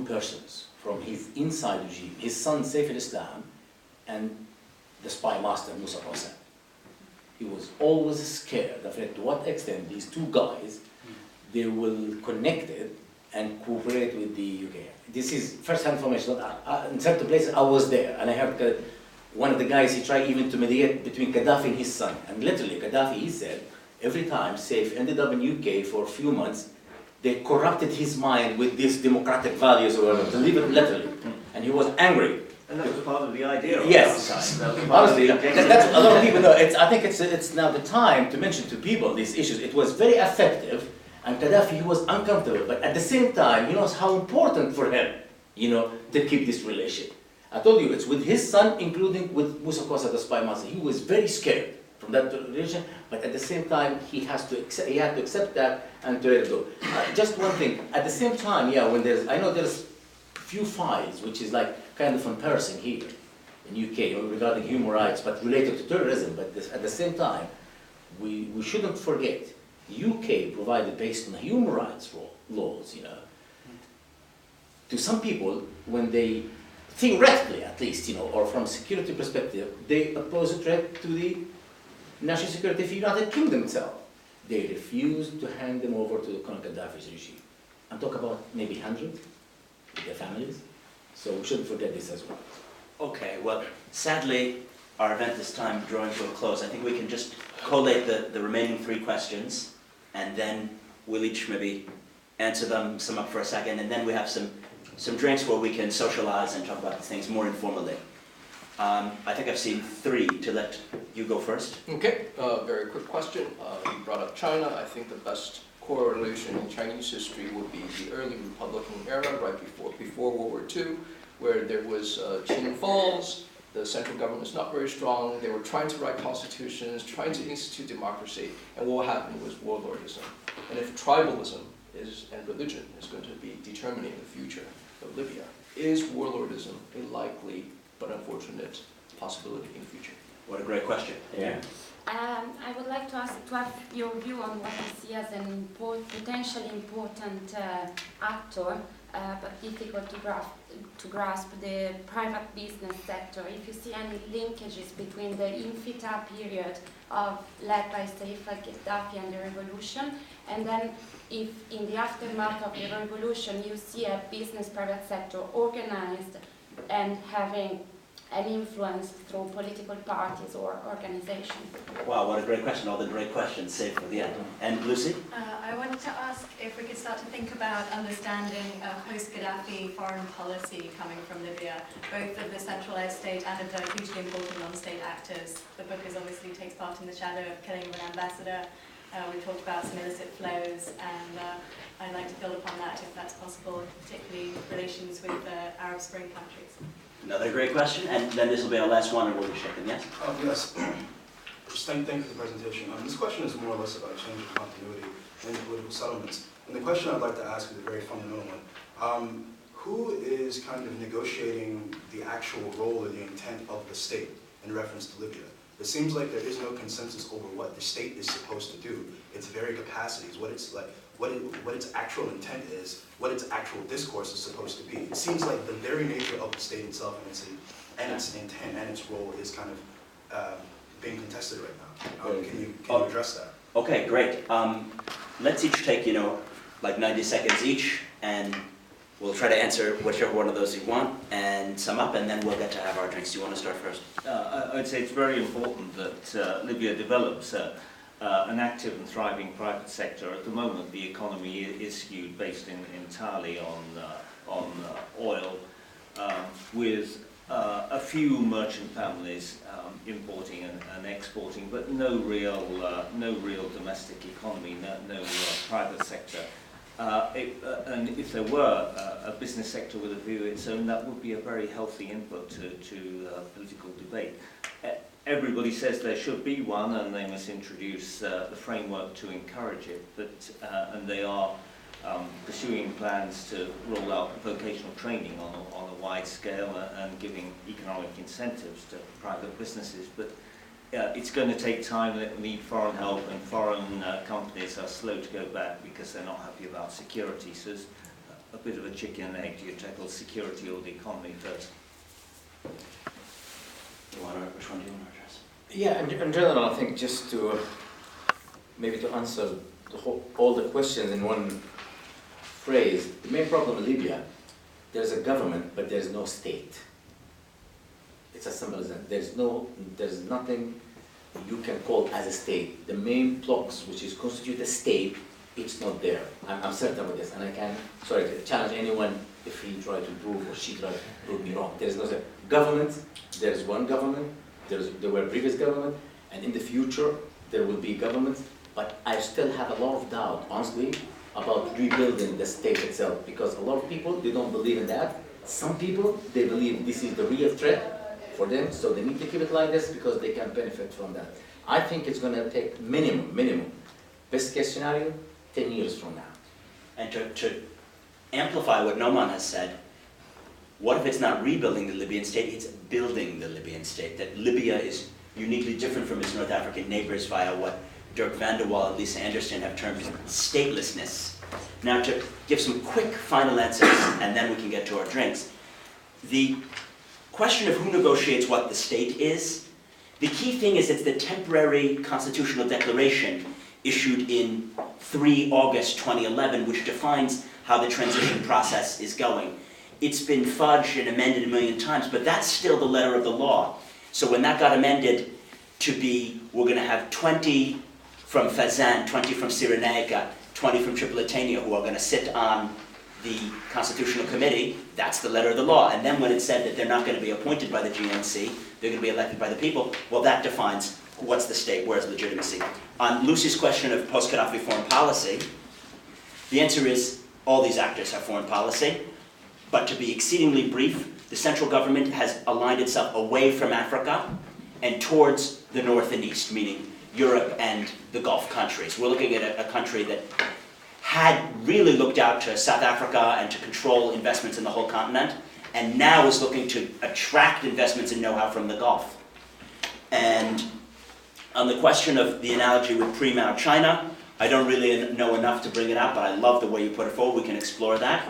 persons from his inside regime, his son Saif al-Islam and the spy master Musa Qasim. He was always scared of to what extent these two guys, they will connect it and cooperate with the UK. This is first-hand information. In certain places I was there, and I heard one of the guys, he tried even to mediate between Gaddafi and his son. And literally, Gaddafi, he said, every time Saif ended up in UK for a few months, they corrupted his mind with these democratic values, or whatever, to leave it literally. And he was angry. And that was part of the idea. Yes. Honestly, that's a lot of people know. I think it's now the time to mention to people these issues. It was very effective, and Gaddafi, he was uncomfortable. But at the same time, he knows how important for him, to keep this relationship. I told you, it's with his son, including with Musa Qasim, the spy master. He was very scared from that relation, but at the same time, he had to accept that and to let it go. Just one thing, at the same time, I know there's few files which is like kind of embarrassing here in UK regarding human rights, but related to terrorism. But at the same time, we shouldn't forget, UK provided based on human rights laws, to some people when they theoretically, at least, or from a security perspective, they pose a threat to the national security of the United Kingdom itself. They refused to hand them over to the Colonel Gaddafi's regime. I'm talking about maybe 100 with their families. So we shouldn't forget this as well. Okay, well, sadly, our event this time drawing to a close. I think we can just collate the remaining 3 questions, and then we'll each maybe answer them, sum up for a second, and then we have some drinks where we can socialize and talk about these things more informally. I think I've seen 3 to let you go first. Okay, very quick question. You brought up China. I think the best correlation in Chinese history would be the early Republican era, right before World War II, where there was Qing Falls. The central government was not very strong. They were trying to write constitutions, trying to institute democracy, and what happened was warlordism. And if tribalism and religion is going to be determining the future of Libya, is warlordism a likely but unfortunate possibility in the future? What a great question. Yeah. I would like to have your view on what you see as an potentially important actor, but difficult to grasp, the private business sector. If you see any linkages between the infita period led by Saif al-Gaddafi and the revolution, and then if in the aftermath of the revolution you see a business private sector organized and having an influence through political parties or organizations. Wow, what a great question. All the great questions saved for the end. And Lucy? I wanted to ask if we could start to think about understanding post-Gaddafi foreign policy coming from Libya, both of the centralized state and of the hugely important non-state actors. The book obviously takes part in the shadow of killing of an ambassador. We talked about some illicit flows, and I'd like to build upon that if that's possible, particularly relations with Arab Spring countries. Another great question, and then this will be our last one, and we'll be shaking, yes? Yes. Thank you for the presentation. This question is more or less about change of continuity in political settlements. And the question I'd like to ask is a very fundamental one. Who is kind of negotiating the actual role or the intent of the state in reference to Libya? It seems like there is no consensus over what the state is supposed to do, its very capacities, what it's like, what its actual intent is, what its actual discourse is supposed to be. It seems like the very nature of the state itself and its intent and its role is kind of being contested right now. Can you address that? Okay, great. Let's each take, like 90 seconds each, and we'll try to answer whichever one of those you want and sum up, and then we'll get to have our drinks. Do you want to start first? I'd say it's very important that Libya develops an active and thriving private sector. At the moment, the economy is skewed based entirely on oil, with a few merchant families importing and exporting, but no real domestic economy, no private sector. And if there were a business sector with a view of its own, that would be a very healthy input to political debate. Everybody says there should be one, and they must introduce the framework to encourage it. And they are pursuing plans to roll out vocational training on a wide scale and giving economic incentives to private businesses. But it's going to take time. They need foreign help, and foreign companies are slow to go back because they're not happy about security. So a bit of a chicken and egg. Do you tackle security or the economy first? Which one do you want to address? Yeah, in general, I think just to maybe to answer all the questions in one phrase, the main problem in Libya, there's a government, but there's no state. It's as simple as that. There's nothing you can call as a state. The main blocks which is constitute a state, it's not there. I'm certain of this, and I can, challenge anyone if he try to prove or she try to prove me wrong. There is no government, there's one government, there were previous government, and in the future there will be governments, but I still have a lot of doubt, honestly, about rebuilding the state itself, because a lot of people, they don't believe in that. Some people, they believe this is the real threat for them, so they need to keep it like this because they can benefit from that. I think it's going to take minimum, best case scenario, 10 years from now. And to amplify what Noman has said, what if it's not rebuilding the Libyan state, it's building the Libyan state? That Libya is uniquely different from its North African neighbors via what Dirk van der Waal and Lisa Anderson have termed statelessness. Now, to give some quick final answers, and then we can get to our drinks. The question of who negotiates what the state is, the key thing is it's the temporary constitutional declaration issued in 3 August 2011, which defines how the transition process is going. It's been fudged and amended a million times, but that's still the letter of the law. So when that got amended to be, we're going to have 20 from Fezzan, 20 from Cyrenaica, 20 from Tripolitania who are going to sit on the Constitutional Committee, that's the letter of the law. And then when it said that they're not going to be appointed by the GNC, they're going to be elected by the people, well, that defines what's the state, where's legitimacy. On Lucy's question of post-Qaddafi foreign policy, the answer is all these actors have foreign policy, but to be exceedingly brief, the central government has aligned itself away from Africa and towards the north and east, meaning Europe and the Gulf countries. We're looking at a country that had really looked out to South Africa and to control investments in the whole continent, and now is looking to attract investments and know-how from the Gulf. And on the question of the analogy with pre-Mao China, I don't really know enough to bring it up, but I love the way you put it forward. We can explore that.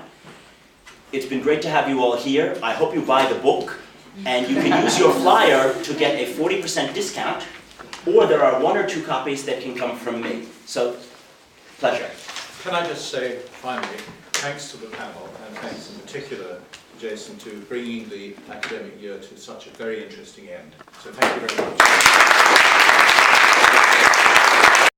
It's been great to have you all here. I hope you buy the book, and you can use your flyer to get a 40% discount, or there are 1 or 2 copies that can come from me. So, pleasure. Can I just say, finally, thanks to the panel, and thanks in particular, Jason, to bringing the academic year to such a very interesting end. So thank you very much.